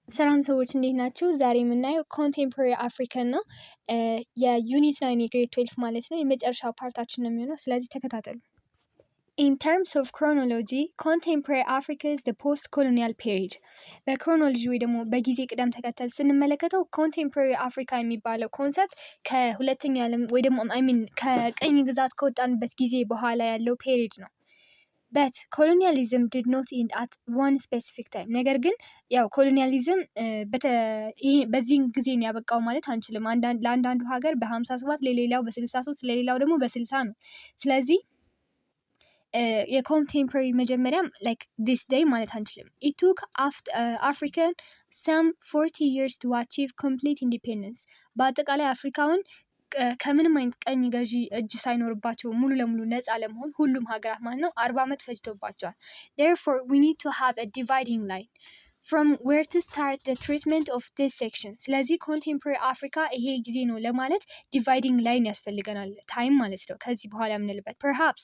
ሰላም ሰዎች እንዴት ናችሁ? ዛሬ የምናየው ኮንቴምፖራሪ አፍሪካን ነው። የዩኒት 9 የግሬድ 12 ማለት ነው። የመጨረሻው ፓርታችን ነው የሚሆነው። ስለዚህ ተከታተሉ። In terms of chronology, contemporary Africa is the post-colonial period. በክሮኖሎጂ ወይ ደግሞ በጊዜ ቅደም ተከተል ስንመለከተው ኮንቴምፖራሪ አፍሪካ የሚባለው ኮንሰፕት ከሁለተኛው ዓለም ወይ ደግሞ ከቀኝ ግዛት ከወጣንበት ጊዜ በኋላ ያለው ፔሪድ ነው። But colonialism did not end at one specific time. ነገር ግን ያው ኮሎኒያሊዝም በዚህን ጊዜ ነው ያበቃው ማለት አንችልም። ለአንዳንዱ ሀገር በ57 ለሌላው በ63 ለሌላው ደግሞ በ60 ነው። ስለዚህ የኮንቴምፖራሪ መጀመሪያም like this day ማለት አንችልም። It took African some 40 years to achieve complete independence. በአጠቃላይ አፍሪካውን ከምንም አይነት ቀኝ ገዢ እጅ ሳይኖርባቸው ሙሉ ለሙሉ ነፃ ለመሆን ሁሉም ሀገራት ማለት ነው 40 ዓመት ፈጅቶባቸዋል። Therefore, we need to have a dividing line from where to start the treatment of this section. ስለዚህ ኮንቴምፖራሪ አፍሪካ ይሄ ጊዜ ነው ለማለት dividing line ያስፈልገናል። ታይም ማለት ነው ከዚህ በኋላ የምንልበት perhaps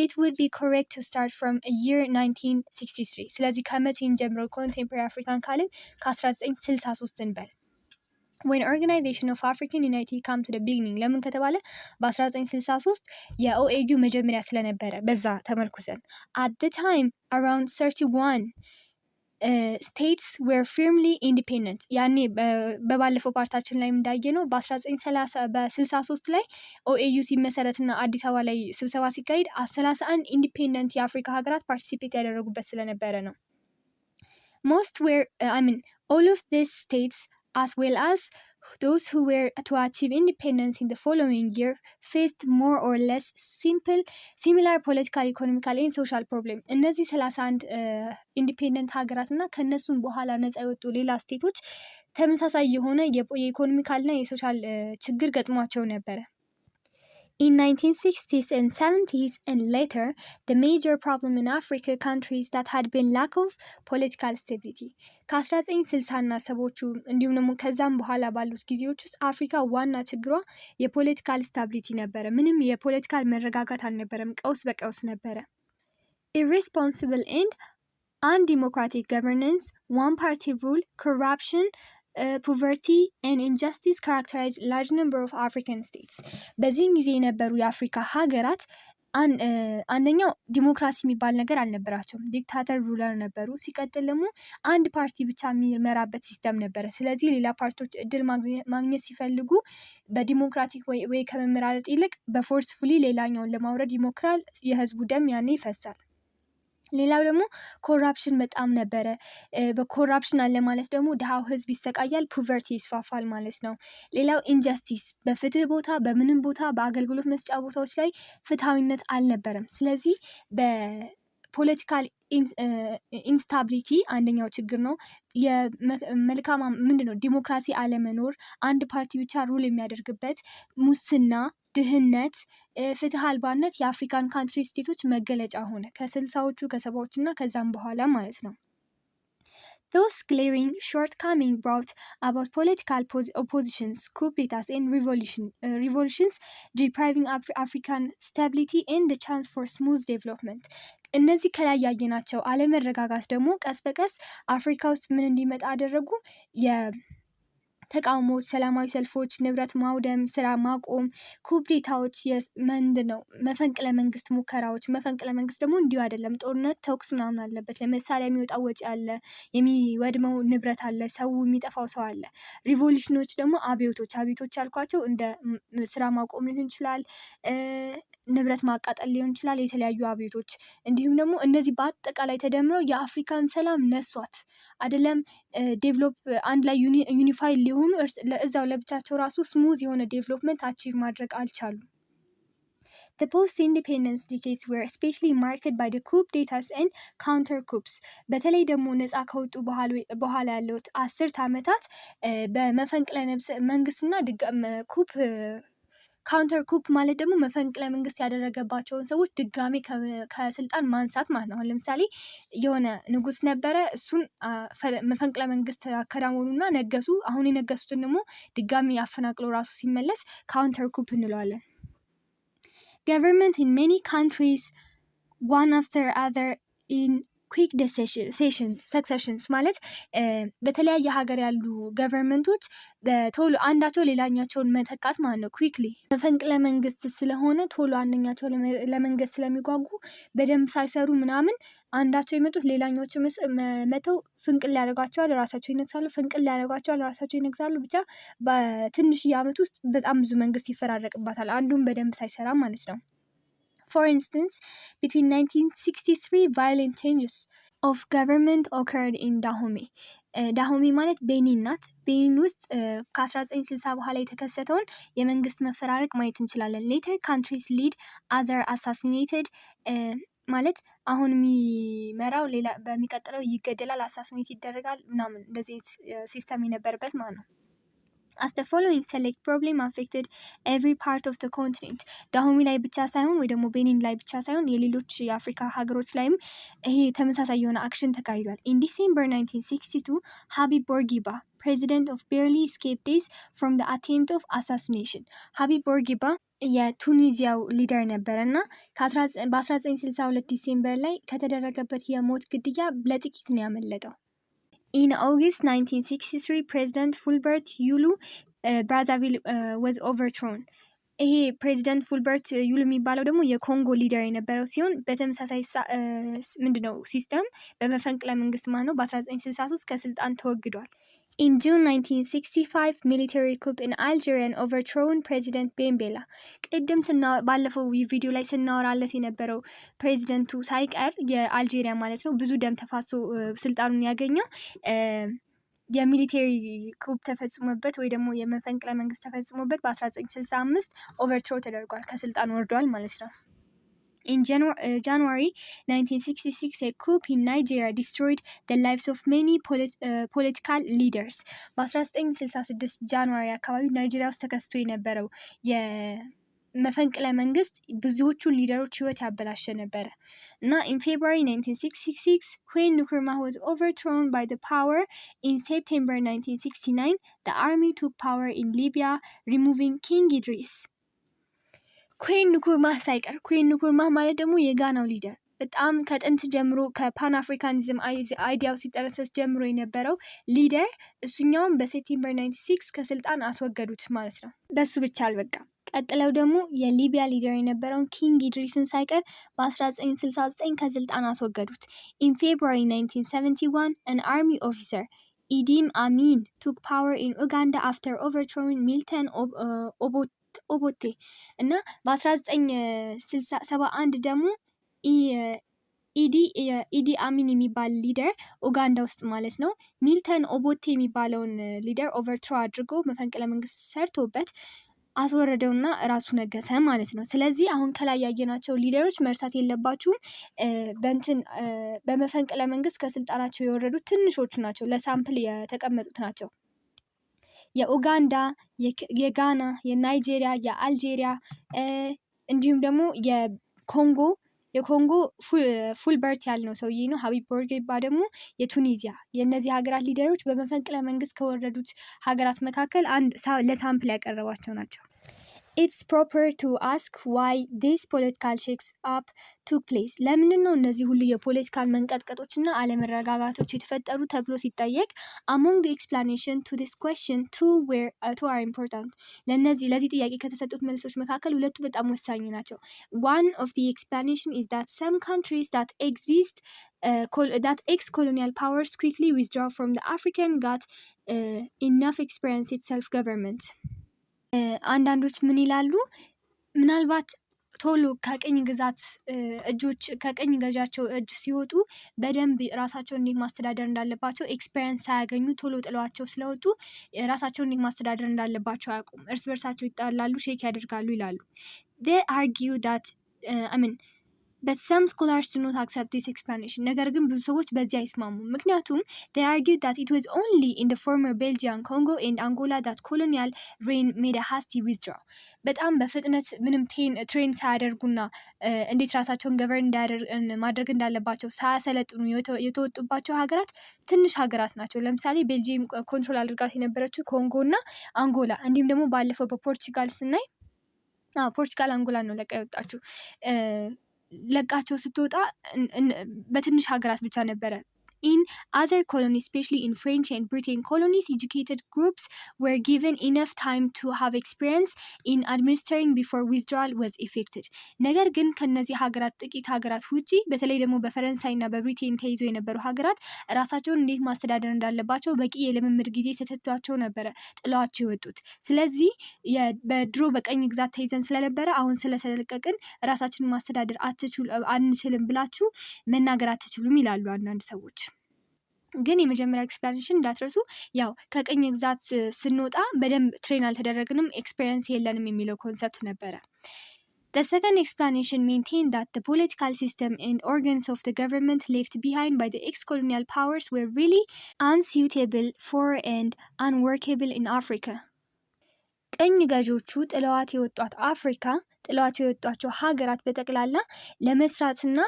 it would be correct to start from a year 1963. ስለዚህ ከመቼ እንጀምረው ኮንቴምፖራሪ አፍሪካን ካልን ከ1963 እንበል። When Organization of African Unity come to the beginning ለምን ከተባለ በ1963 የኦኤዩ መጀመሪያ ስለነበረ በዛ ተመርኩዘን at the time around 31 states were firmly independent. ያኔ በባለፈው ፓርታችን ላይ እንዳየ ነው በ1963 ላይ ኦኤዩ ሲመሰረትና አዲስ አበባ ላይ ስብሰባ ሲካሄድ 31 ኢንዲፔንደንት የአፍሪካ ሀገራት ፓርቲሲፔት ያደረጉበት ስለነበረ ነው። Most were all of these states as well as those who were to achieve independence in the following year faced more or less similar political, economical and social problem. እነዚህ 31 ኢንዲፔንደንት ሀገራት እና ከነሱም በኋላ ነፃ የወጡ ሌላ ስቴቶች ተመሳሳይ የሆነ የኢኮኖሚካል እና የሶሻል ችግር ገጥሟቸው ነበረ። In 1960s and 70s and later, the major problem in Africa countries that had been lack of political stability. ከ1960 እና ሰቦቹ እንዲሁም ደግሞ ከዛም በኋላ ባሉት ጊዜዎች ውስጥ አፍሪካ ዋና ችግሯ የፖለቲካል ስታቢሊቲ ነበረ። ምንም የፖለቲካል መረጋጋት አልነበረም። ቀውስ በቀውስ ነበረ። Irresponsible and undemocratic governance, one-party rule, corruption, poverty and injustice characterize large number of African states. በዚህን ጊዜ የነበሩ የአፍሪካ ሀገራት አንደኛው ዲሞክራሲ የሚባል ነገር አልነበራቸውም። ዲክታተር ሩለር ነበሩ። ሲቀጥል ደግሞ አንድ ፓርቲ ብቻ የሚመራበት ሲስተም ነበረ። ስለዚህ ሌላ ፓርቲዎች እድል ማግኘት ሲፈልጉ በዲሞክራቲክ ወይ ከመመራረጥ ይልቅ በፎርስፉሊ ሌላኛውን ለማውረድ ይሞክራል። የህዝቡ ደም ያኔ ይፈሳል። ሌላው ደግሞ ኮራፕሽን በጣም ነበረ። በኮራፕሽን አለ ማለት ደግሞ ድሃው ህዝብ ይሰቃያል፣ ፖቨርቲ ይስፋፋል ማለት ነው። ሌላው ኢንጀስቲስ፣ በፍትህ ቦታ በምንም ቦታ በአገልግሎት መስጫ ቦታዎች ላይ ፍትሃዊነት አልነበረም። ስለዚህ በፖለቲካል ኢንስታቢሊቲ አንደኛው ችግር ነው። የመልካም ምንድነው ዲሞክራሲ አለመኖር፣ አንድ ፓርቲ ብቻ ሩል የሚያደርግበት፣ ሙስና፣ ድህነት፣ ፍትህ አልባነት የአፍሪካን ካንትሪ ስቴቶች መገለጫ ሆነ ከ60ዎቹ ከ70ዎቹ እና ከዛም በኋላ ማለት ነው። Those glaring shortcomings brought about political oppositions, coup d'etats and revolutions, depriving African stability and the chance for smooth development. እነዚህ ከላይ ያየናቸው አለመረጋጋት ደግሞ ቀስ በቀስ አፍሪካ ውስጥ ምን እንዲመጣ አደረጉ? ተቃውሞች፣ ሰላማዊ ሰልፎች፣ ንብረት ማውደም፣ ስራ ማቆም፣ ኩብዴታዎች፣ ምንድነው መፈንቅለ መንግስት ሙከራዎች። መፈንቅለ መንግስት ደግሞ እንዲሁ አይደለም፣ ጦርነት ተኩስ ምናምን አለበት። ለመሳሪያ የሚወጣው ወጪ አለ፣ የሚወድመው ንብረት አለ፣ ሰው የሚጠፋው ሰው አለ። ሪቮሉሽኖች ደግሞ አብዮቶች ያልኳቸው እንደ ስራ ማቆም ሊሆን ይችላል፣ ንብረት ማቃጠል ሊሆን ይችላል፣ የተለያዩ አብዮቶች። እንዲሁም ደግሞ እነዚህ በአጠቃላይ ተደምረው የአፍሪካን ሰላም ነሷት። አይደለም ዴቨሎፕ አንድ ላይ ዩኒፋይ ሊሆኑ እዛው ለብቻቸው ራሱ ስሙዝ የሆነ ዴቨሎፕመንት አቺቭ ማድረግ አልቻሉም። The post-independence decades were especially marked by the coup d'etats and counter coups. በተለይ ደግሞ ነፃ ከወጡ በኋላ ያሉት 10 ዓመታት በመፈንቅለ መንግስትና ኩፕ ካውንተር ኩፕ ማለት ደግሞ መፈንቅለ መንግስት ያደረገባቸውን ሰዎች ድጋሜ ከስልጣን ማንሳት ማለት ነው። ለምሳሌ የሆነ ንጉስ ነበረ፣ እሱን መፈንቅለ መንግስት አከናወኑና ነገሱ። አሁን የነገሱትን ደግሞ ድጋሜ ያፈናቅለው ራሱ ሲመለስ ካውንተር ኩፕ እንለዋለን። Government in many countries one after other in ኩዊክ ሰክሰሽንስ ማለት በተለያየ ሀገር ያሉ ገቨርንመንቶች በቶሎ አንዳቸው ሌላኛቸውን መተካት ማለት ነው። ኩዊክሊ መፈንቅለ መንግስት ስለሆነ ቶሎ አንደኛቸው ለመንገስ ስለሚጓጉ በደንብ ሳይሰሩ ምናምን አንዳቸው የመጡት ሌላኛቸው መተው ፍንቅል ያደርጓቸዋል፣ ራሳቸው ይነግሳሉ፣ ፍንቅል ያደርጓቸዋል፣ ራሳቸው ይነግሳሉ። ብቻ በትንሽዬ ዓመት ውስጥ በጣም ብዙ መንግስት ይፈራረቅባታል፣ አንዱም በደንብ ሳይሰራ ማለት ነው። For instance, between 1963, violent changes of government occurred in Dahomey. Dahomey ማለት ቤኒን ናት። ቤኒን ውስጥ ከ1960 በኋላ የተከሰተውን የመንግስት መፈራረቅ ማየት እንችላለን። later countries lead other assassinated ማለት አሁን የሚመራው ሌላ በሚቀጥለው ይገደላል፣ አሳሲኔት ይደረጋል ምናምን እንደዚህ ሲስተም የነበረበት ማለት ነው። As the following select problem affected every part of the continent. ዳሆሚ ላይ ብቻ ሳይሆን ወይ ደግሞ ቤኒን ላይ ብቻ ሳይሆን የሌሎች የአፍሪካ ሀገሮች ላይም ይሄ ተመሳሳይ የሆነ አክሽን ተካሂዷል። In December 1962, Habib Bourguiba, president of barely escaped days from the attempt of assassination. Habib Bourguiba የቱኒዚያው ሊደር ነበረ እና በ1962 ዲሴምበር ላይ ከተደረገበት የሞት ግድያ ለጥቂት ነው ያመለጠው። In August 1963, President Fulbert Yulu Brazzaville was overthrown. ይሄ ፕሬዚደንት ፉልበርት ዩሉ የሚባለው ደግሞ የኮንጎ ሊደር የነበረው ሲሆን በተመሳሳይ ምንድነው ሲስተም በመፈንቅለ መንግስት ማለት ነው በ1963 ከስልጣን ተወግዷል። In June 1965, military coup in Algeria and overthrown President Bembela. ቅድም ባለፈው ቪዲዮ ላይ ስናወራለት የነበረው ፕሬዚደንቱ ሳይቀር የአልጄሪያ ማለት ነው ብዙ ደም ተፋሶ ስልጣኑን ያገኘው የሚሊተሪ coup ተፈጽሞበት ወይ ደግሞ የመፈንቅለ መንግስት ተፈጽሞበት በ1965 ኦቨርትሮ ተደርጓል፣ ከስልጣን ወርዷል ማለት ነው። In January 1966, a coup in Nigeria destroyed the lives of many political leaders. በ1966 ጃንዋሪ አካባቢ ናይጄሪያ ውስጥ ተከስቶ የነበረው የመፈንቅለ መንግስት ብዙዎቹን ሊደሮች ህይወት ያበላሸ ነበረ እና in February 1966, when Nkrumah was overthrown by the power, in September 1969, the army took power in Libya, removing King Idris. ኩዌን ንኩርማህ ሳይቀር ኩዌን ንኩርማህ ማለት ደግሞ የጋናው ሊደር በጣም ከጥንት ጀምሮ ከፓን አፍሪካኒዝም አይዲያው ሲጠነሰስ ጀምሮ የነበረው ሊደር እሱኛውን በሴፕቴምበር 96 ከስልጣን አስወገዱት ማለት ነው። በሱ ብቻ አልበቃም። ቀጥለው ደግሞ የሊቢያ ሊደር የነበረውን ኪንግ ኢድሪስን ሳይቀር በ1969 ከስልጣን አስወገዱት። In February 1971, an army officer, Idi Amin, took power in Uganda after overthrowing Milton ኦቦቴ እና በ1971 ደግሞ ኢዲ አሚን የሚባል ሊደር ኡጋንዳ ውስጥ ማለት ነው ሚልተን ኦቦቴ የሚባለውን ሊደር ኦቨርትሮ አድርጎ መፈንቅለ መንግስት ሰርቶበት አስወረደውና ራሱ ነገሰ ማለት ነው። ስለዚህ አሁን ከላይ ያየናቸው ሊደሮች መርሳት የለባችሁም በመፈንቅለ መንግስት ከስልጣናቸው የወረዱት ትንሾቹ ናቸው፣ ለሳምፕል የተቀመጡት ናቸው። የኡጋንዳ፣ የጋና፣ የናይጄሪያ፣ የአልጄሪያ እንዲሁም ደግሞ የኮንጎ ፉልበርት ያልነው ሰውዬ ነው። ሀቢብ ቦርጌባ ደግሞ የቱኒዚያ። የእነዚህ ሀገራት ሊደሮች በመፈንቅለ መንግስት ከወረዱት ሀገራት መካከል ለሳምፕል ያቀረቧቸው ናቸው። It's proper to ask why this political shakes up took place. ለምንድን ነው እነዚህ ሁሉ የፖለቲካል መንቀጥቀጦችና አለመረጋጋቶች የተፈጠሩ ተብሎ ሲጠየቅ among the explanation to this question two are important. ለዚህ ጥያቄ ከተሰጡት መልሶች መካከል ሁለቱ በጣም ወሳኝ ናቸው። One of the explanation is that some countries that ex-colonial powers quickly withdraw from the African got enough experience in self-government. አንዳንዶች ምን ይላሉ? ምናልባት ቶሎ ከቅኝ ግዛት ከቅኝ ገዣቸው እጅ ሲወጡ በደንብ ራሳቸውን እንዴት ማስተዳደር እንዳለባቸው ኤክስፔሪየንስ ሳያገኙ ቶሎ ጥለዋቸው ስለወጡ ራሳቸውን እንዴት ማስተዳደር እንዳለባቸው አያውቁም። እርስ በርሳቸው ይጣላሉ፣ ሼክ ያደርጋሉ ይላሉ። They argue that but some scholars do not accept this explanation. ነገር ግን ብዙ ሰዎች በዚህ አይስማሙም። ምክንያቱም they argued that it was only in the former Belgian Congo and Angola that colonial reign made a hasty withdrawal. በጣም በፍጥነት ምንም ትሬን ሳያደርጉና እንዴት ራሳቸውን ገቨርን ማድረግ እንዳለባቸው ሳያሰለጥኑ የተወጡባቸው ሀገራት ትንሽ ሀገራት ናቸው። ለምሳሌ ቤልጂየም ኮንትሮል አድርጋት የነበረችው ኮንጎ እና አንጎላ፣ እንዲሁም ደግሞ ባለፈው በፖርቹጋል ስናይ ፖርቹጋል አንጎላ ነው ለቃ የወጣችው። ለቃቸው ስትወጣ በትንሽ ሀገራት ብቻ ነበረ። In other colonies, especially in French and Britain colonies, educated groups were given enough time to have experience in administering before withdrawal was effected. ነገር ግን ከነዚህ ሀገራት ጥቂት ሀገራት ውጪ በተለይ ደግሞ በፈረንሳይና በብሪቴን ተይዞ የነበሩ ሀገራት ራሳቸውን እንዴት ማስተዳደር እንዳለባቸው በቂ የልምምድ ጊዜ ተሰጥቷቸው ነበረ ጥለዋቸው የወጡት። ስለዚህ በድሮ በቀኝ ግዛት ተይዘን ስለነበረ አሁን ስለተለቀቅን ራሳችንን ማስተዳደር አንችልም ብላችሁ መናገር አትችሉም ይላሉ አንዳንድ ሰዎች። ግን የመጀመሪያ ኤክስፕላኔሽን እንዳትረሱ ያው ከቀኝ ግዛት ስንወጣ በደንብ ትሬን አልተደረግንም ኤክስፔሪየንስ የለንም የሚለው ኮንሰፕት ነበረ። The second explanation maintained that the political system and organs of the government left behind by the ex-colonial powers were really unsuitable for and unworkable in Africa. ቀኝ ገዢዎቹ ጥለዋት የወጧት አፍሪካ ጥለዋቸው የወጧቸው ሀገራት በጠቅላላ ለመስራትና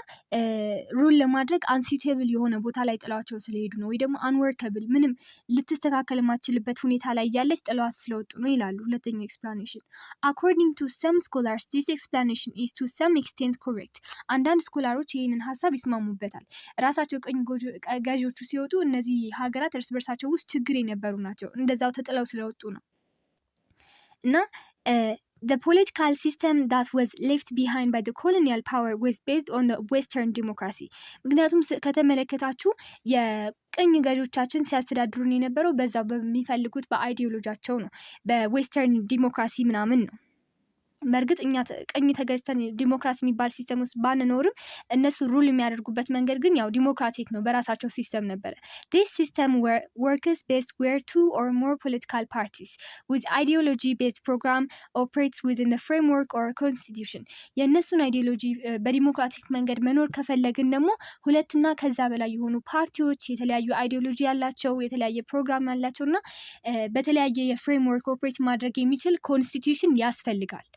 ሩል ለማድረግ አንሲቴብል የሆነ ቦታ ላይ ጥለዋቸው ስለሄዱ ነው፣ ወይ ደግሞ አንወርከብል ምንም ልትስተካከል የማትችልበት ሁኔታ ላይ ያለች ጥለዋት ስለወጡ ነው ይላሉ። ሁለተኛው ኤክስፕላኔሽን according to some scholars this explanation is to some extent correct. አንዳንድ ስኮላሮች ይህንን ሀሳብ ይስማሙበታል። ራሳቸው ቀኝ ገዢዎቹ ሲወጡ እነዚህ ሀገራት እርስ በርሳቸው ውስጥ ችግር የነበሩ ናቸው፣ እንደዛው ተጥለው ስለወጡ ነው። እና the political system that was left behind by the colonial power was based on the western democracy. ምክንያቱም ከተመለከታችሁ የቀኝ ገዢዎቻችን ሲያስተዳድሩን የነበረው በዛው በሚፈልጉት በአይዲዮሎጂያቸው ነው፣ በዌስተርን ዲሞክራሲ ምናምን ነው። በእርግጥ እኛ ቀኝ ተገዝተን ዲሞክራሲ የሚባል ሲስተም ውስጥ ባንኖርም እነሱ ሩል የሚያደርጉበት መንገድ ግን ያው ዲሞክራቲክ ነው፣ በራሳቸው ሲስተም ነበረ። This system works best where two or more political parties with ideology based program operates within the framework or constitution. የእነሱን አይዲዮሎጂ በዲሞክራቲክ መንገድ መኖር ከፈለግን ደግሞ ሁለትና ከዛ በላይ የሆኑ ፓርቲዎች የተለያዩ አይዲዮሎጂ ያላቸው የተለያየ ፕሮግራም ያላቸውና በተለያየ የፍሬምወርክ ኦፕሬት ማድረግ የሚችል ኮንስቲቱሽን ያስፈልጋል።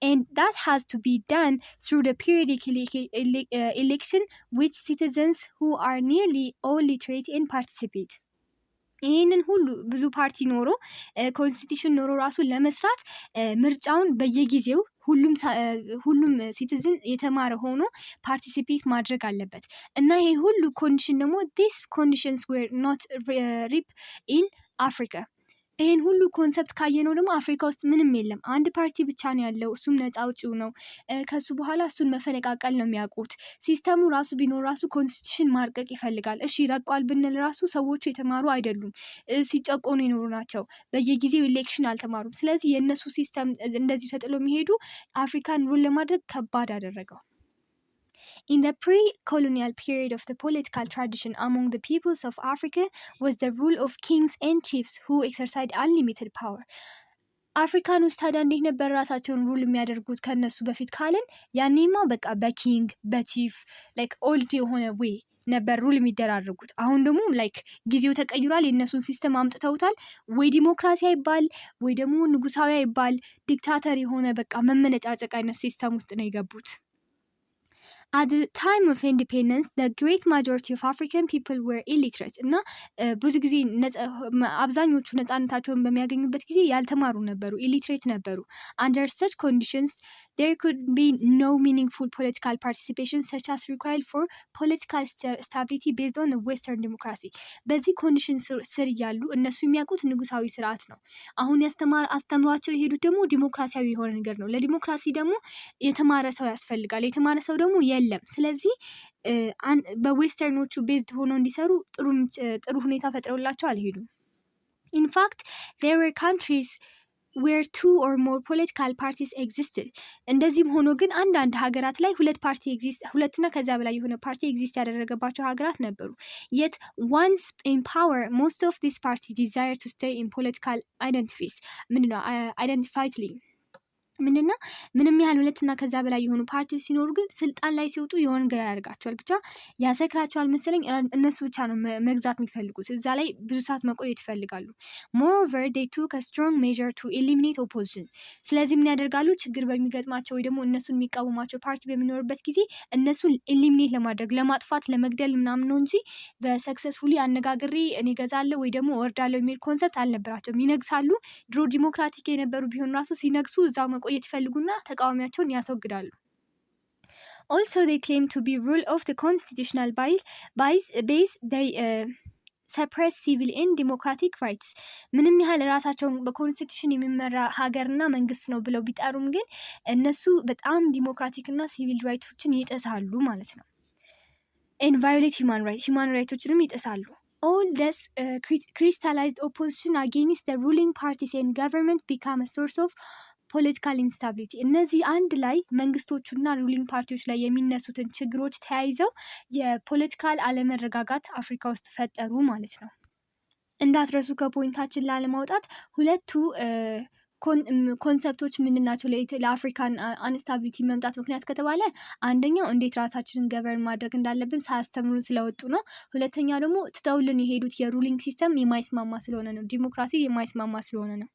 And that has to be done through the periodic election which citizens who are nearly all literate and participate. ይህንን ሁሉ ብዙ ፓርቲ ኖሮ ኮንስቲቱሽን ኖሮ ራሱ ለመስራት ምርጫውን በየጊዜው ሁሉም ሲቲዝን የተማረ ሆኖ ፓርቲሲፔት ማድረግ አለበት እና ይሄ ሁሉ ኮንዲሽን ደግሞ these conditions were not reap in Africa. ይሄን ሁሉ ኮንሰፕት ካየነው ደግሞ አፍሪካ ውስጥ ምንም የለም፣ አንድ ፓርቲ ብቻ ነው ያለው፣ እሱም ነፃ አውጪው ነው። ከሱ በኋላ እሱን መፈነቃቀል ነው የሚያውቁት። ሲስተሙ ራሱ ቢኖር ራሱ ኮንስቲቱሽን ማርቀቅ ይፈልጋል። እሺ ረቋል ብንል ራሱ ሰዎቹ የተማሩ አይደሉም፣ ሲጨቆኑ የኖሩ ናቸው፣ በየጊዜው ኢሌክሽን አልተማሩም። ስለዚህ የእነሱ ሲስተም እንደዚሁ ተጥሎ የሚሄዱ አፍሪካን ሩል ለማድረግ ከባድ አደረገው። In the pre-colonial period of the political tradition among the peoples of Africa was the rule of kings and chiefs who exercised unlimited power. አፍሪካኖች ታዲያ እንዴት ነበር ራሳቸውን ሩል የሚያደርጉት ከነሱ በፊት ካለን ያኔማ በቃ በኪንግ በቺፍ ላይክ ኦልድ የሆነ ዌይ ነበር ሩል የሚደራረጉት። አሁን ደግሞ ላይክ ጊዜው ተቀይሯል፣ የእነሱን ሲስተም አምጥተውታል። ወይ ዲሞክራሲ አይባል ወይ ደግሞ ንጉሳዊ አይባል ዲክታተር የሆነ በቃ መመነጫጨቅ አይነት ሲስተም ውስጥ ነው የገቡት። At the time of independence, the great majority of African people were illiterate. እና ብዙ ጊዜ አብዛኞቹ ነፃነታቸውን በሚያገኙበት ጊዜ ያልተማሩ ነበሩ፣ illiterate ነበሩ። Under such conditions, there could be no meaningful political participation such as required for political stability based on the Western democracy. በዚህ ኮንዲሽን ስር እያሉ እነሱ የሚያውቁት ንጉሳዊ ስርዓት ነው። አሁን አስተምሯቸው የሄዱት ደግሞ ዲሞክራሲያዊ የሆነ ነገር ነው። ለዲሞክራሲ ደግሞ የተማረ ሰው ያስፈልጋል። የተማረ ሰው ደግሞ የለም። ስለዚህ በዌስተርኖቹ ቤዝድ ሆኖ እንዲሰሩ ጥሩ ሁኔታ ፈጥረውላቸው አልሄዱም። In fact, there were countries where two or more political parties existed. እንደዚህም ሆኖ ግን አንዳንድ ሀገራት ላይ ሁለትና ከዛ በላይ የሆነ ፓርቲ ኤግዚስት ያደረገባቸው ሀገራት ነበሩ። Yet once in power, most of these parties desire to stay in political identifiedly. ምንም ያህል ሁለትና ከዛ በላይ የሆኑ ፓርቲዎች ሲኖሩ ግን ስልጣን ላይ ሲወጡ የሆነ ነገር ያደርጋቸዋል፣ ብቻ ያሰክራቸዋል መሰለኝ። እነሱ ብቻ ነው መግዛት የሚፈልጉት፣ እዛ ላይ ብዙ ሰዓት መቆየት ይፈልጋሉ። Moreover, they took a strong measure to eliminate opposition. ስለዚህ ምን ያደርጋሉ? ችግር በሚገጥማቸው ወይ ደግሞ እነሱን የሚቃወማቸው ፓርቲ በሚኖርበት ጊዜ እነሱን ኤሊሚኔት ለማድረግ ለማጥፋት፣ ለመግደል ምናምን ነው እንጂ በሰክሰስፉሊ አነጋግሬ እኔ ገዛለሁ ወይ ደግሞ ወርዳለሁ የሚል ኮንሰፕት አልነበራቸውም። ይነግሳሉ። ድሮ ዲሞክራቲክ የነበሩ ቢሆን ራሱ ሲነግሱ እዛው መቆየት ይፈልጉና ተቃዋሚያቸውን ያስወግዳሉ። Also, they claim to be rule of the constitutional base. They suppress civil and democratic rights. ምንም ያህል ራሳቸውን በኮንስቲቱሽን የሚመራ ሀገርና መንግስት ነው ብለው ቢጠሩም ግን እነሱ በጣም ዲሞክራቲክ እና ሲቪል ራይቶችን ይጥሳሉ ማለት ነው። and violate human rightsዎችንም ይጥሳሉ። all this crystallized opposition against the ruling parties and government become a source of political instability. እነዚህ አንድ ላይ መንግስቶቹና ሩሊንግ ፓርቲዎች ላይ የሚነሱትን ችግሮች ተያይዘው የፖለቲካል አለመረጋጋት አፍሪካ ውስጥ ፈጠሩ ማለት ነው። እንዳትረሱ ከፖይንታችን ላለማውጣት ሁለቱ ኮንሰፕቶች ምንድን ናቸው ለአፍሪካን አንስታቢሊቲ መምጣት ምክንያት ከተባለ አንደኛው እንዴት ራሳችንን ገቨርን ማድረግ እንዳለብን ሳያስተምሩን ስለወጡ ነው። ሁለተኛ ደግሞ ትተውልን የሄዱት የሩሊንግ ሲስተም የማይስማማ ስለሆነ ነው። ዲሞክራሲ የማይስማማ ስለሆነ ነው።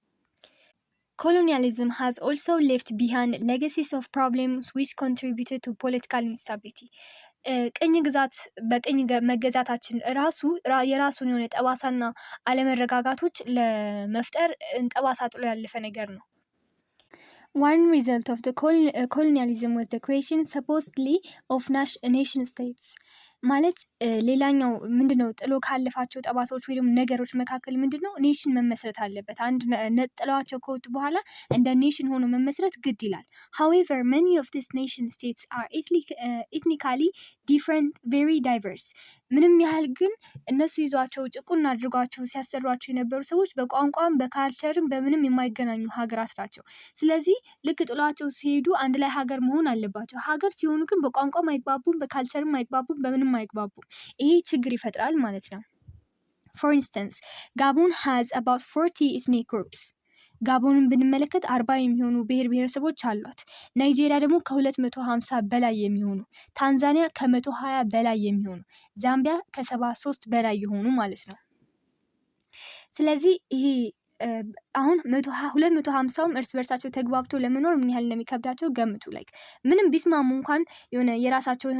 Colonialism has also left behind legacies of problems which contributed to political instability. ቅኝ ግዛት በቅኝ መገዛታችን የራሱን የሆነ ጠባሳና አለመረጋጋቶች ለመፍጠር ጠባሳ ጥሎ ያለፈ ነገር ነው። One result of the colonialism was the creation supposedly of nation states. ማለት ሌላኛው ምንድነው ጥሎ ካለፋቸው ጠባሳዎች ወይ ደግሞ ነገሮች መካከል ምንድነው ኔሽን መመስረት አለበት። አንድ ነጥለዋቸው ከወጡ በኋላ እንደ ኔሽን ሆኖ መመስረት ግድ ይላል። However, many of these nation states are ethnically different, very diverse. ምንም ያህል ግን እነሱ ይዟቸው ጭቁን አድርጓቸው ሲያሰሯቸው የነበሩ ሰዎች በቋንቋም በካልቸርም በምንም የማይገናኙ ሀገራት ናቸው። ስለዚህ ልክ ጥሏቸው ሲሄዱ አንድ ላይ ሀገር መሆን አለባቸው። ሀገር ሲሆኑ ግን በቋንቋም አይግባቡም፣ በካልቸርም አይግባቡም፣ በምንም አይግባቡም። ይሄ ችግር ይፈጥራል ማለት ነው። For instance, Gabon has about 40 ethnic groups. ጋቦንን ብንመለከት 40 የሚሆኑ ብሔር ብሔረሰቦች አሏት። ናይጄሪያ ደግሞ ከ250 በላይ የሚሆኑ፣ ታንዛኒያ ከ120 በላይ የሚሆኑ፣ ዛምቢያ ከ73 በላይ የሆኑ ማለት ነው። ስለዚህ ይሄ አሁን 250ም እርስ በርሳቸው ተግባብቶ ለመኖር ምን ያህል እንደሚከብዳቸው ገምቱ። ላይክ ምንም ቢስማሙ እንኳን የሆነ የራሳቸው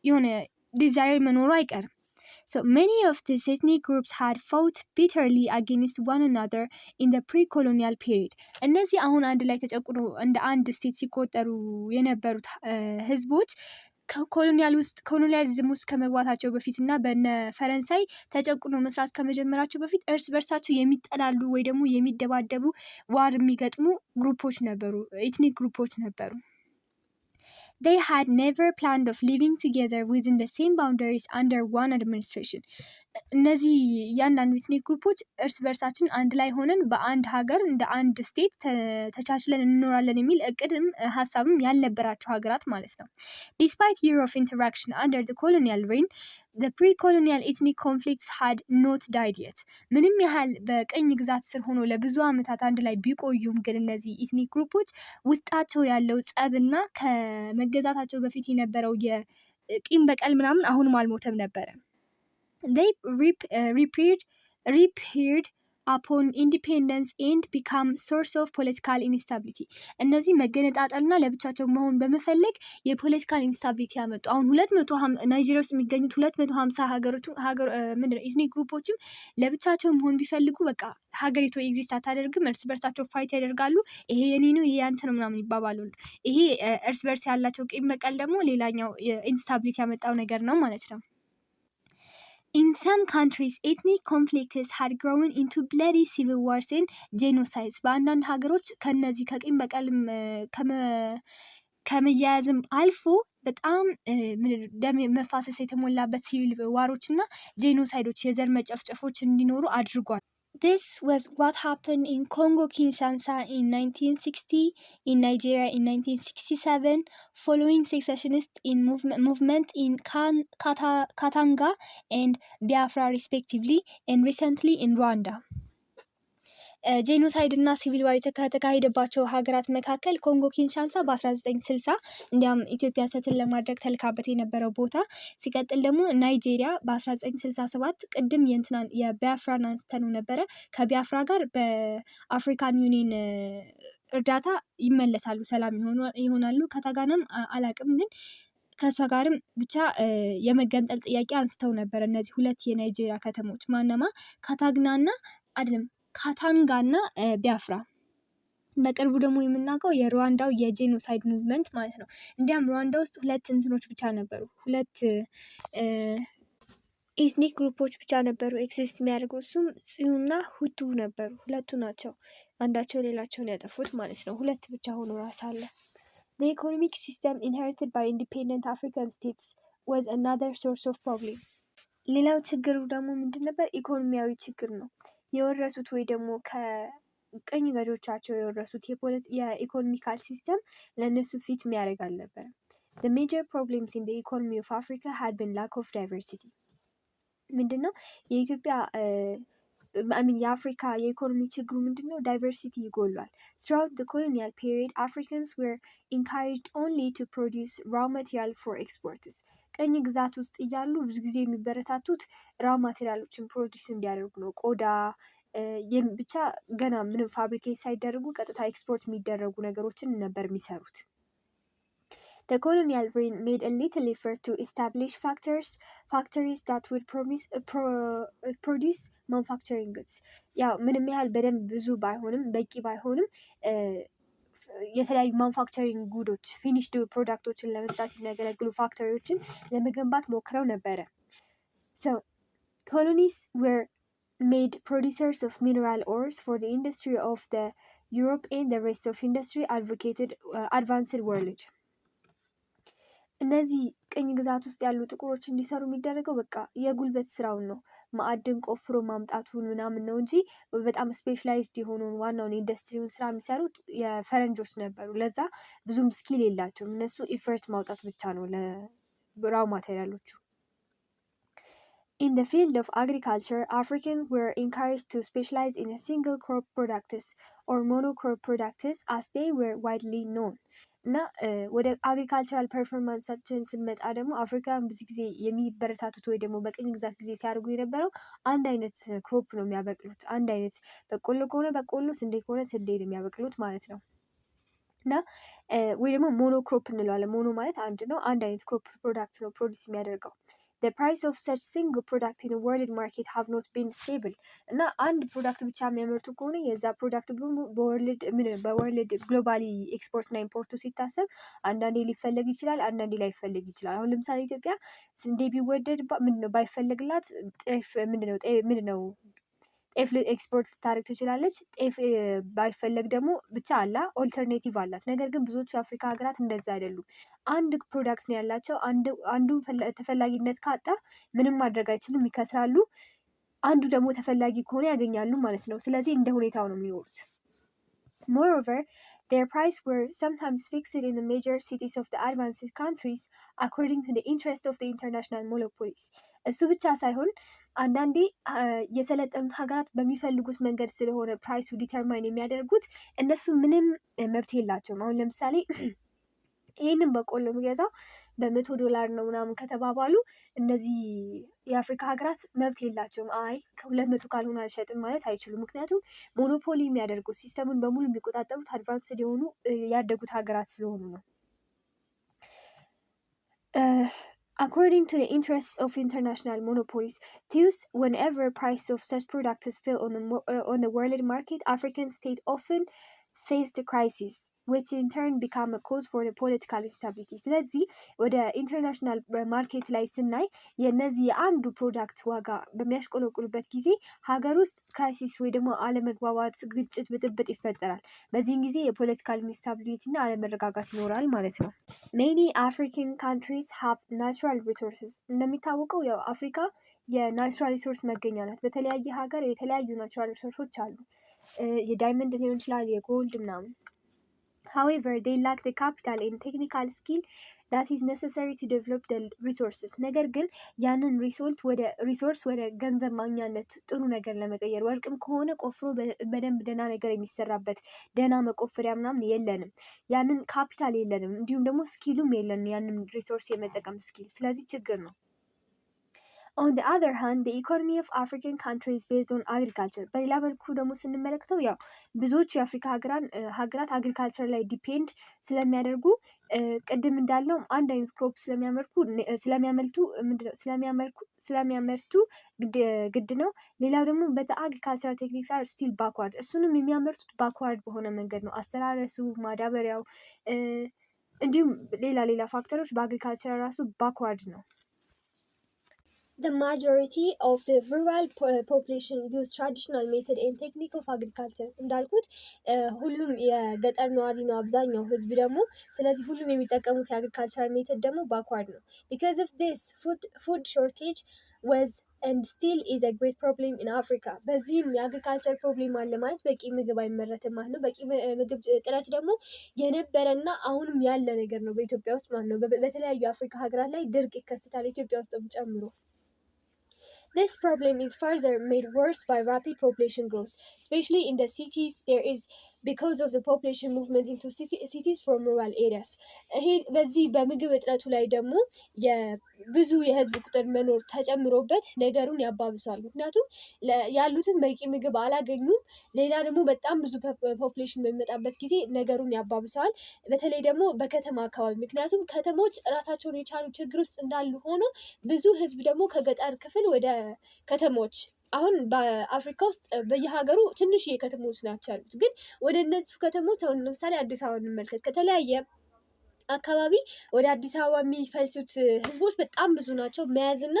የሆነ ዲዛይር መኖሩ አይቀርም። So many of these ethnic groups had fought bitterly against one another in the pre-colonial period. እነዚህ አሁን አንድ ላይ ተጨቁኖ እንደ አንድ ስቴት ሲቆጠሩ የነበሩት ህዝቦች ኮሎኒያሊዝም ውስጥ ከመግባታቸው በፊት እና በነ ፈረንሳይ ተጨቁኖ መስራት ከመጀመራቸው በፊት እርስ በርሳቸው የሚጠላሉ ወይ ደግሞ የሚደባደቡ ዋር የሚገጥሙ ግሩፖች ነበሩ፣ ኤትኒክ ግሩፖች ነበሩ። They had never planned of living together within the same boundaries under one administration. እነዚህ ያንዳንዱ ኤትኒክ ግሩፖች እርስ በርሳችን አንድ ላይ ሆነን በአንድ ሀገር እንደ አንድ ስቴት ተቻችለን እንኖራለን የሚል እቅድም ሀሳብም ያልነበራቸው ሀገራት ማለት ነው። Despite years of interaction under the colonial reign, the pre-colonial ethnic conflicts had not died yet. ምንም ያህል በቀኝ ግዛት ስር ሆኖ ለብዙ ዓመታት አንድ ላይ ቢቆዩም ግን እነዚህ ኤትኒክ ግሩፖች ውስጣቸው ያለው ጸብና ከመገዛታቸው በፊት የነበረው የቂም በቀል ምናምን አሁንም አልሞተም ነበረ። They repaired upon independence and become source of political instability. እነዚህ መገነጣጠልና ለብቻቸው መሆን በመፈለግ የፖለቲካል ኢንስታቢሊቲ ያመጡ። አሁን 250 ናይጄሪያ ውስጥ የሚገኙት 250 ኤትኒክ ግሩፖችም ለብቻቸው መሆን ቢፈልጉ በቃ ሀገሪቱ ኤግዚስት አታደርግም። እርስ በርሳቸው ፋይት ያደርጋሉ። ይሄ የኔ ነው፣ ይሄ ያንተ ነው ምናምን ይባባሉ። ይሄ እርስ በርስ ያላቸው ቂም በቀል ደግሞ ሌላኛው ኢንስታቢሊቲ ያመጣው ነገር ነው ማለት ነው። In some countries, ethnic conflicts had grown into bloody civil wars and genocides. በአንዳንድ ሀገሮች ከነዚህ ከቂም በቀልም ከመያያዝም አልፎ በጣም ደም መፋሰስ የተሞላበት ሲቪል ዋሮች እና ጄኖሳይዶች የዘር መጨፍጨፎች እንዲኖሩ አድርጓል። This was what happened in Congo-Kinshasa in 1960, in Nigeria in 1967, following secessionist movement in Katanga and Biafra respectively, and recently in Rwanda. ጄኖሳይድ እና ሲቪል ዋር ከተካሄደባቸው ሀገራት መካከል ኮንጎ ኪንሻሳ በ1960 እንዲያም ኢትዮጵያ ሰትን ለማድረግ ተልካበት የነበረው ቦታ፣ ሲቀጥል ደግሞ ናይጄሪያ በ1967 ቅድም የቢያፍራን አንስተነው ነበረ። ከቢያፍራ ጋር በአፍሪካን ዩኒየን እርዳታ ይመለሳሉ፣ ሰላም ይሆናሉ። ከታጋናም አላቅም ግን ከሷ ጋርም ብቻ የመገንጠል ጥያቄ አንስተው ነበር። እነዚህ ሁለት የናይጄሪያ ከተሞች ማነማ ካታንጋና ቢያፍራ። በቅርቡ ደግሞ የምናውቀው የሩዋንዳው የጄኖሳይድ ሙቭመንት ማለት ነው። እንዲያም ሩዋንዳ ውስጥ ሁለት እንትኖች ብቻ ነበሩ፣ ሁለት ኤትኒክ ግሩፖች ብቻ ነበሩ ኤክሲስት የሚያደርጉ፣ እሱም ጽዩና ሁቱ ነበሩ። ሁለቱ ናቸው አንዳቸው ሌላቸውን ያጠፉት ማለት ነው። ሁለት ብቻ ሆኖ ራስ አለ። The economic system inherited by independent African states was another source of problem. ሌላው ችግሩ ደግሞ ምንድን ነበር? ኢኮኖሚያዊ ችግር ነው። የወረሱት ወይ ደግሞ ከቀኝ ገዦቻቸው የወረሱት የኢኮኖሚካል ሲስተም ለእነሱ ፊት የሚያደርግ አልነበረም። The major problems in the economy of Africa had been lack of diversity. ምንድን ነው የኢትዮጵያ የአፍሪካ የኢኮኖሚ ችግሩ ምንድን ነው? ዳይቨርሲቲ ይጎሏል። Throughout the colonial period, Africans were encouraged only to produce raw material for exports. ቀኝ ግዛት ውስጥ እያሉ ብዙ ጊዜ የሚበረታቱት ራው ማቴሪያሎችን ፕሮዲስ እንዲያደርጉ ነው። ቆዳ ብቻ ገና ምንም ፋብሪኬት ሳይደረጉ ቀጥታ ኤክስፖርት የሚደረጉ ነገሮችን ነበር የሚሰሩት። The colonial reign made a little effort to establish factories that would produce manufacturing goods. ያው ምንም ያህል በደንብ ብዙ ባይሆንም በቂ ባይሆንም የተለያዩ ማኑፋክቸሪንግ ጉዶች ፊኒሽድ ፕሮዳክቶችን ለመስራት የሚያገለግሉ ፋክተሪዎችን ለመገንባት ሞክረው ነበረ። So colonies were made producers of mineral ores for the industry of the Europe, and the rest of industry advocated advanced world. እነዚህ ቅኝ ግዛት ውስጥ ያሉ ጥቁሮች እንዲሰሩ የሚደረገው በቃ የጉልበት ስራውን ነው፣ ማዕድን ቆፍሮ ማምጣቱን ምናምን ነው እንጂ በጣም ስፔሻላይዝድ የሆነውን ዋናውን ኢንዱስትሪውን ስራ የሚሰሩት የፈረንጆች ነበሩ። ለዛ ብዙም ስኪል የላቸውም እነሱ ኢፈርት ማውጣት ብቻ ነው ለራው ማቴሪያሎቹ። In the field of agriculture, Africans were encouraged to specialize in a single crop products or monocrop products as they were widely known. እና ወደ አግሪካልቸራል ፐርፎርማንሳችን ስንመጣ ደግሞ አፍሪካን ብዙ ጊዜ የሚበረታቱት ወይ ደግሞ በቅኝ ግዛት ጊዜ ሲያደርጉ የነበረው አንድ አይነት ክሮፕ ነው የሚያበቅሉት። አንድ አይነት በቆሎ ከሆነ በቆሎ፣ ስንዴ ከሆነ ስንዴ ነው የሚያበቅሉት ማለት ነው። እና ወይ ደግሞ ሞኖ ክሮፕ እንለዋለን። ሞኖ ማለት አንድ ነው፣ አንድ አይነት ክሮፕ ፕሮዳክት ነው ፕሮዲስ የሚያደርገው። The price of such single product in the world market have not been stable. እና አንድ ፕሮዳክት ብቻ የሚያመርቱ ከሆነ የዛ ፕሮዳክት በወርልድ ግሎባሊ ኤክስፖርት እና ኢምፖርቱ ሲታሰብ አንዳንዴ ሊፈለግ ይችላል፣ አንዳንዴ ላይፈለግ ይችላል። አሁን ለምሳሌ ኢትዮጵያ ስንዴ ቢወደድ ባይፈለግላት ጤፍ ኤክስፖርት ልታደርግ ትችላለች። ጤፍ ባይፈለግ ደግሞ ብቻ አላ ኦልተርኔቲቭ አላት። ነገር ግን ብዙዎቹ የአፍሪካ ሀገራት እንደዛ አይደሉም። አንድ ፕሮዳክት ነው ያላቸው። አንዱን ተፈላጊነት ካጣ ምንም ማድረግ አይችሉም፣ ይከስራሉ። አንዱ ደግሞ ተፈላጊ ከሆነ ያገኛሉ ማለት ነው። ስለዚህ እንደ ሁኔታው ነው የሚኖሩት። Moreover, their prices were sometimes fixed in the major cities of the advanced countries according to the interest of the international monopolies. እሱ ብቻ ሳይሆን አንዳንዴ የሰለጠኑት ሀገራት በሚፈልጉት መንገድ ስለሆነ ፕራይሱ ዲተርማይን የሚያደርጉት እነሱ ምንም መብት የላቸውም። አሁን ለምሳሌ ይህንን በቆሎ የሚገዛው $100 ነው ምናምን ከተባባሉ እነዚህ የአፍሪካ ሀገራት መብት የላቸውም። አይ ከ200 ካልሆነ አልሸጥም ማለት አይችሉም። ምክንያቱም ሞኖፖሊ የሚያደርጉት ሲስተሙን በሙሉ የሚቆጣጠሩት አድቫንስድ የሆኑ ያደጉት ሀገራት ስለሆኑ ነው። According to the interests of international monopolies, thus whenever price of such products fell on the world market, African states often faced a crisis, which in turn became a cause for the political instability. ስለዚህ ወደ ኢንተርናሽናል ማርኬት ላይ ስናይ የነዚህ የአንዱ ፕሮዳክት ዋጋ በሚያሽቆለቁሉበት ጊዜ ሀገር ውስጥ ክራይሲስ ወይ ደግሞ አለመግባባት፣ ግጭት፣ ብጥብጥ ይፈጠራል። በዚህን ጊዜ የፖለቲካል ኢንስታቢሊቲ እና አለመረጋጋት ይኖራል ማለት ነው። Many African countries have natural resources. እንደሚታወቀው ያው አፍሪካ የናቹራል ሪሶርስ መገኛ ናት። በተለያየ ሀገር የተለያዩ ናቹራል ሪሶርሶች አሉ። የዳይመንድ ሊሆን ይችላል፣ የጎልድ ምናምን። However, they lack the capital and technical skill that is necessary to develop the resources. ነገር ግን ያንን ሪሶርስ ወደ ገንዘብ ማግኛነት ጥሩ ነገር ለመቀየር ወርቅም ከሆነ ቆፍሮ በደንብ ደህና ነገር የሚሰራበት ደህና መቆፈሪያ ምናምን የለንም። ያንን ካፒታል የለንም፣ እንዲሁም ደግሞ ስኪሉም የለንም፣ ያንን ሪሶርስ የመጠቀም ስኪል። ስለዚህ ችግር ነው። On the other hand, the economy of African countries based on agriculture. በሌላ መልኩ ደግሞ ስንመለከተው ያው ብዙዎቹ የአፍሪካ ሀገራት አግሪካልቸር ላይ ዲፔንድ ስለሚያደርጉ ቅድም እንዳልነው አንድ አይነት ክሮፕ ስለሚያመርቱ ግድ ነው። ሌላው ደግሞ በአግሪካልቸር ቴክኒክስ አር ስቲል ባክዋርድ፣ እሱንም የሚያመርቱት ባክዋርድ በሆነ መንገድ ነው። አስተራረሱ፣ ማዳበሪያው እንዲሁም ሌላ ፋክተሮች በአግሪካልቸር ራሱ ባክዋርድ ነው። The majority of the rural population use traditional method and technique of agriculture. እንዳልኩት ሁሉም የገጠር ነዋሪ ነው አብዛኛው ህዝብ ደግሞ። ስለዚህ ሁሉም የሚጠቀሙት የአግሪካልቸር ሜተድ ደግሞ ባክዋርድ ነው። Because of this, food shortage was and still is a great problem in Africa. በዚህም የአግሪካልቸር ፕሮብሌም አለ ማለት በቂ ምግብ አይመረትም ማለት ነው። በቂ ምግብ ጥረት ደግሞ የነበረና አሁንም ያለ ነገር ነው በኢትዮጵያ ውስጥ ማለት ነው። በተለያዩ የአፍሪካ ሀገራት ላይ ድርቅ ይከሰታል ኢትዮጵያ ውስጥም ጨምሮ። This problem is further made worse by rapid population growth, especially in the cities. There is because of the population movement into cities from rural areas. በዚህ በምግብ እጥረቱ ላይ ደግሞ ብዙ የህዝብ ቁጥር መኖር ተጨምሮበት ነገሩን ያባብሳል። ምክንያቱም ያሉትን በቂ ምግብ አላገኙም። ሌላ ደግሞ በጣም ብዙ ፖፑሌሽን በሚመጣበት ጊዜ ነገሩን ያባብሰዋል። በተለይ ደግሞ በከተማ አካባቢ፣ ምክንያቱም ከተሞች ራሳቸውን የቻሉ ችግር ውስጥ እንዳሉ ሆኖ ብዙ ህዝብ ደግሞ ከገጠር ክፍል ወደ ከተሞች፣ አሁን በአፍሪካ ውስጥ በየሀገሩ ትንሽ ከተሞች ናቸው ያሉት። ግን ወደ እነዚህ ከተሞች አሁን ለምሳሌ አዲስ አበባ እንመልከት። ከተለያየ አካባቢ ወደ አዲስ አበባ የሚፈልሱት ህዝቦች በጣም ብዙ ናቸው። መያዝና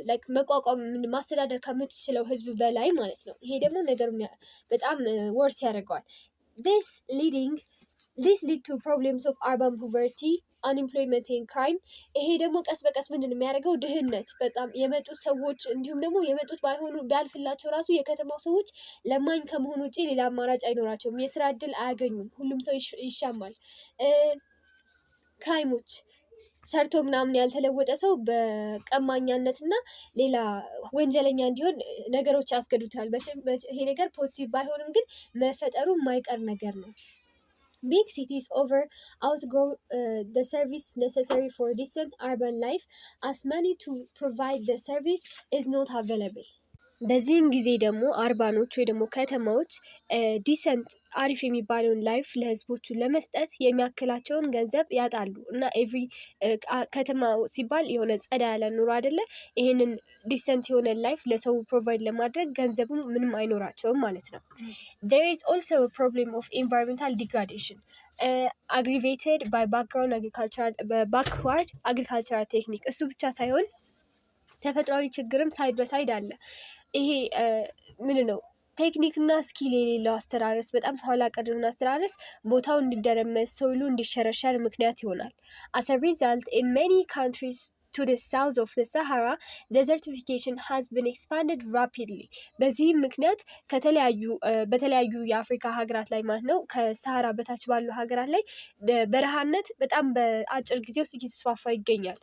ላይክ መቋቋም ማስተዳደር ከምትችለው ህዝብ በላይ ማለት ነው። ይሄ ደግሞ ነገሩን በጣም ወርስ ያደርገዋል። This lead to problems of urban poverty, unemployment and crime. ይሄ ደግሞ ቀስ በቀስ ምንድን የሚያደርገው ድህነት፣ በጣም የመጡት ሰዎች እንዲሁም ደግሞ የመጡት ባይሆኑ ቢያልፍላቸው ራሱ የከተማው ሰዎች ለማኝ ከመሆኑ ውጭ ሌላ አማራጭ አይኖራቸውም። የስራ እድል አያገኙም። ሁሉም ሰው ይሻማል። ክራይሞች፣ ሰርቶ ምናምን ያልተለወጠ ሰው በቀማኛነትና ሌላ ወንጀለኛ እንዲሆን ነገሮች ያስገዱታል። ይሄ ነገር ፖዚቲቭ ባይሆንም ግን መፈጠሩ የማይቀር ነገር ነው። Big cities outgrow the service necessary for decent urban life, as money to provide the service is not available. በዚህም ጊዜ ደግሞ አርባኖች ወይ ደግሞ ከተማዎች ዲሰንት አሪፍ የሚባለውን ላይፍ ለህዝቦቹ ለመስጠት የሚያክላቸውን ገንዘብ ያጣሉ እና ኤቭሪ ከተማ ሲባል የሆነ ጸዳ ያለ ኑሮ አይደለ? ይሄንን ዲሰንት የሆነ ላይፍ ለሰው ፕሮቫይድ ለማድረግ ገንዘቡ ምንም አይኖራቸውም ማለት ነው። There is also a problem of environmental degradation aggravated by backward agricultural technique. እሱ ብቻ ሳይሆን ተፈጥሯዊ ችግርም ሳይድ በሳይድ አለ። ይሄ ምን ነው? ቴክኒክና ስኪል የሌለው አስተራረስ፣ በጣም ኋላ ቀር የሆነ አስተራረስ ቦታው እንዲደረመስ፣ ሶይሉ እንዲሸረሸር ምክንያት ይሆናል። As a result, in many countries to the south of the Sahara, desertification has been expanded rapidly. በዚህም ምክንያት በተለያዩ የአፍሪካ ሀገራት ላይ ማለት ነው ከሰሃራ በታች ባሉ ሀገራት ላይ በረሃነት በጣም በአጭር ጊዜ ውስጥ እየተስፋፋ ይገኛል።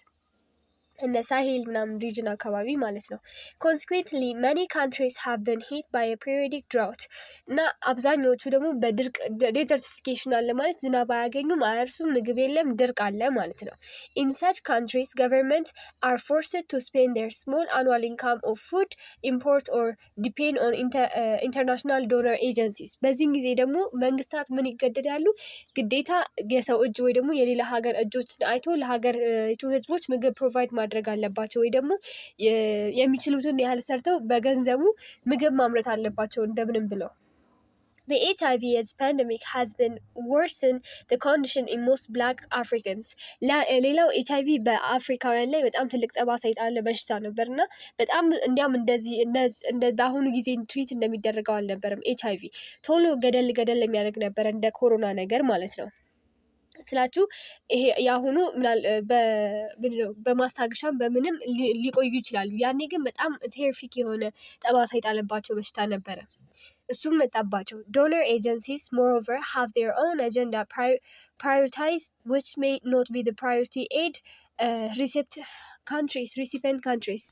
እነ ሳሄል ምናምን ሪጅን አካባቢ ማለት ነው። Consequently, many countries have been hit by a periodic drought. እና አብዛኛዎቹ ደግሞ በድርቅ ዴዘርቲፊኬሽን አለ ማለት ዝናብ አያገኙም፣ አያርሱም፣ ምግብ የለም፣ ድርቅ አለ ማለት ነው። In such countries, governments are forced to spend their small annual income of food import or depend on international donor agencies. በዚህን ጊዜ ደግሞ መንግስታት ምን ይገደዳሉ? ግዴታ የሰው እጅ ወይ ደግሞ የሌላ ሀገር እጆችን አይቶ ለሀገሪቱ ህዝቦች ምግብ ፕሮቫይድ ማድረግ አለባቸው ወይ ደግሞ የሚችሉትን ያህል ሰርተው በገንዘቡ ምግብ ማምረት አለባቸው እንደምንም ብለው። The HIV/AIDS pandemic has been worsened the condition in most black Africans. ሌላው HIV በአፍሪካውያን ላይ በጣም ትልቅ ጠባሳ የጣለ በሽታ ነበርና በጣም እንዲያም እንደዚህ በአሁኑ ጊዜ ትሪት እንደሚደረገው አልነበረም። HIV ቶሎ ገደል የሚያደርግ ነበር እንደ ኮሮና ነገር ማለት ነው ስላችሁ። ይሄ ያሁኑ በማስታገሻም በምንም ሊቆዩ ይችላሉ። ያኔ ግን በጣም ቴሪፊክ የሆነ ጠባሳ የጣለባቸው በሽታ ነበረ። እሱም መጣባቸው። Donor agencies, moreover, have their own agenda prioritize, which may not be the priority aid recipient countries.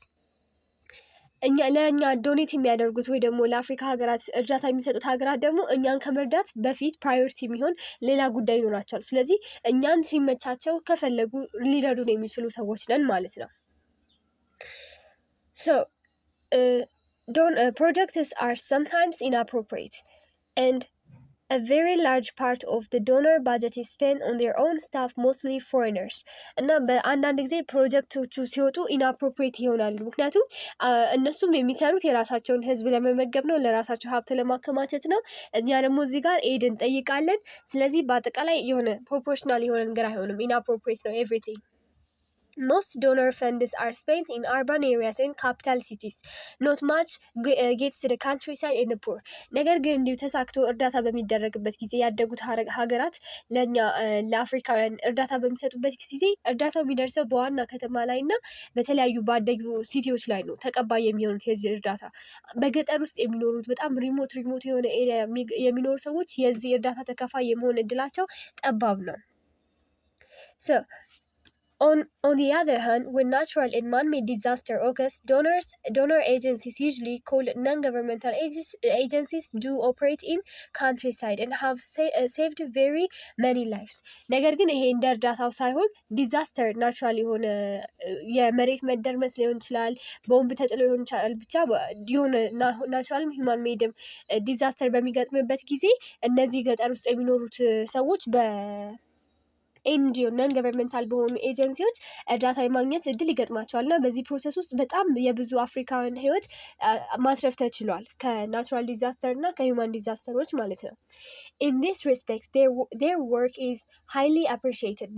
ለእኛ ዶኔት የሚያደርጉት ወይ ደግሞ ለአፍሪካ ሀገራት እርዳታ የሚሰጡት ሀገራት ደግሞ እኛን ከመርዳት በፊት ፕራዮሪቲ የሚሆን ሌላ ጉዳይ ይኖራቸዋል። ስለዚህ እኛን ሲመቻቸው ከፈለጉ ሊረዱን የሚችሉ ሰዎች ነን ማለት ነው። So, projects are sometimes inappropriate, and a very large part of the donor budget is spent on their own staff, mostly foreigners. እና በአንዳንድ ጊዜ ፕሮጀክቶቹ ሲወጡ ኢንአፕሮፕሬት ይሆናሉ። ምክንያቱም እነሱም የሚሰሩት የራሳቸውን ህዝብ ለመመገብ ነው፣ ለራሳቸው ሀብት ለማከማቸት ነው። እኛ ደግሞ እዚህ ጋር ኤድ እንጠይቃለን። ስለዚህ በአጠቃላይ የሆነ ፕሮፖርሽናል የሆነ ነገር አይሆንም፣ ኢንአፕሮፕሬት ነው ኤቭሪቲንግ። Most donor funds are spent in urban areas and capital cities. Not much gets to the countryside and the poor. ነገር ግን እንዲሁ ተሳክቶ እርዳታ በሚደረግበት ጊዜ ያደጉት ሀገራት ለኛ ለአፍሪካውያን እርዳታ በሚሰጡበት ጊዜ እርዳታው የሚደርሰው በዋና ከተማ ላይ እና በተለያዩ ባደጉ ሲቲዎች ላይ ነው ተቀባይ የሚሆኑት የዚህ እርዳታ። በገጠር ውስጥ የሚኖሩት በጣም ሪሞት የሆነ ኤሪያ የሚኖሩ ሰዎች የዚህ እርዳታ ተካፋይ የመሆን እድላቸው ጠባብ ነው። So on the other hand, when natural and man-made disaster occurs, donor agencies, usually called non-governmental agencies, do operate in countryside and have saved very many lives. ነገር ግን ይሄ እንደ እርዳታው ሳይሆን ዲዛስተር ናቹራል የሆነ የመሬት መደርመስ ሊሆን ይችላል፣ ቦምብ ተጥሎ ሊሆን ይችላል፣ ብቻ የሆነ ናቹራልም ሂውማን ሜድም ዲዛስተር በሚገጥምበት ጊዜ እነዚህ ገጠር ውስጥ የሚኖሩት ሰዎች ኤንጂኦ ነን ገቨርንመንታል በሆኑ ኤጀንሲዎች እርዳታ የማግኘት እድል ይገጥማቸዋል እና በዚህ ፕሮሰስ ውስጥ በጣም የብዙ አፍሪካውያን ህይወት ማትረፍ ተችሏል፣ ከናቹራል ዲዛስተር እና ከሂውማን ዲዛስተሮች ማለት ነው። In this respect, their work is highly appreciated.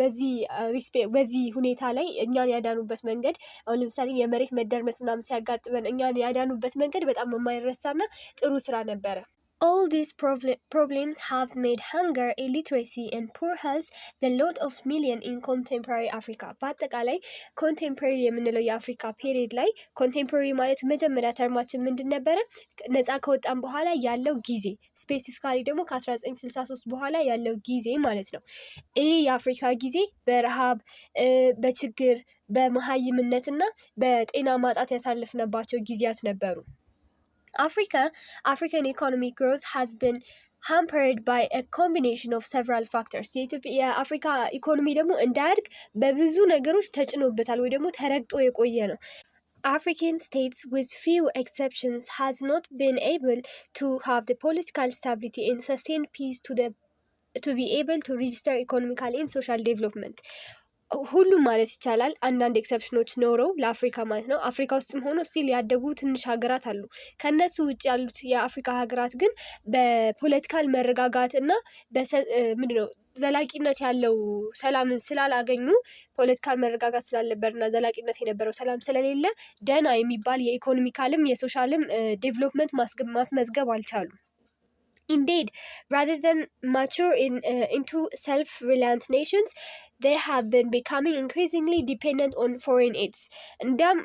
በዚህ ሁኔታ ላይ እኛን ያዳኑበት መንገድ አሁን ለምሳሌ የመሬት መደርመስ ምናምን ሲያጋጥመን እኛን ያዳኑበት መንገድ በጣም የማይረሳና ጥሩ ስራ ነበረ። All these problems have made hunger, illiteracy, and poor health the lot of millions in contemporary Africa. በአጠቃላይ ኮንቴምፖራሪ የምንለው የአፍሪካ ፔሪድ ላይ ኮንቴምፖራሪ ማለት መጀመሪያ ተርማችን ምንድን ነበረ? ነፃ ከወጣን በኋላ ያለው ጊዜ፣ ስፔሲፊካሊ ደግሞ ከ1963 በኋላ ያለው ጊዜ ማለት ነው። ይህ የአፍሪካ ጊዜ በረሃብ፣ በችግር፣ በመሀይምነትና በጤና ማጣት ያሳለፍነባቸው ጊዜያት ነበሩ። African economic growth has been hampered by a combination of several factors. የአፍሪካ ኢኮኖሚ ደግሞ እንዳያድግ በብዙ ነገሮች ተጭኖበታል ወይ ደግሞ ተረግጦ የቆየ ነው። African states, with few exceptions, has not been able to have the political stability and sustained peace to be able to register economical and social development. ሁሉም ማለት ይቻላል አንዳንድ ኤክሰፕሽኖች ኖረው ለአፍሪካ ማለት ነው። አፍሪካ ውስጥም ሆኖ ስቲል ያደጉ ትንሽ ሀገራት አሉ። ከነሱ ውጭ ያሉት የአፍሪካ ሀገራት ግን በፖለቲካል መረጋጋት እና ምንድነው ዘላቂነት ያለው ሰላምን ስላላገኙ፣ ፖለቲካል መረጋጋት ስላልነበርና ዘላቂነት የነበረው ሰላም ስለሌለ ደህና የሚባል የኢኮኖሚካልም የሶሻልም ዴቨሎፕመንት ማስመዝገብ አልቻሉም። Indeed, rather than mature into self-reliant nations, they have been becoming increasingly dependent on foreign aids. እንዲያም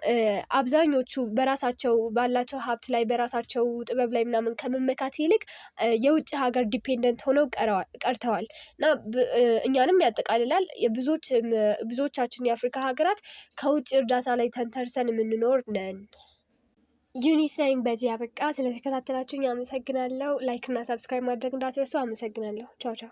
አብዛኞቹ በራሳቸው ባላቸው ሀብት ላይ በራሳቸው ጥበብ ላይ ምናምን ከመመካት ይልቅ የውጭ ሀገር ዲፔንደንት ሆነው ቀርተዋል እና እኛንም ያጠቃልላል። ብዙዎቻችን የአፍሪካ ሀገራት ከውጭ እርዳታ ላይ ተንተርሰን የምንኖር ነን። ዩኒት ላይም በዚህ አበቃ። ስለተከታተላችሁኝ አመሰግናለሁ። ላይክ እና ሰብስክራይብ ማድረግ እንዳትረሱ። አመሰግናለሁ። ቻው ቻው።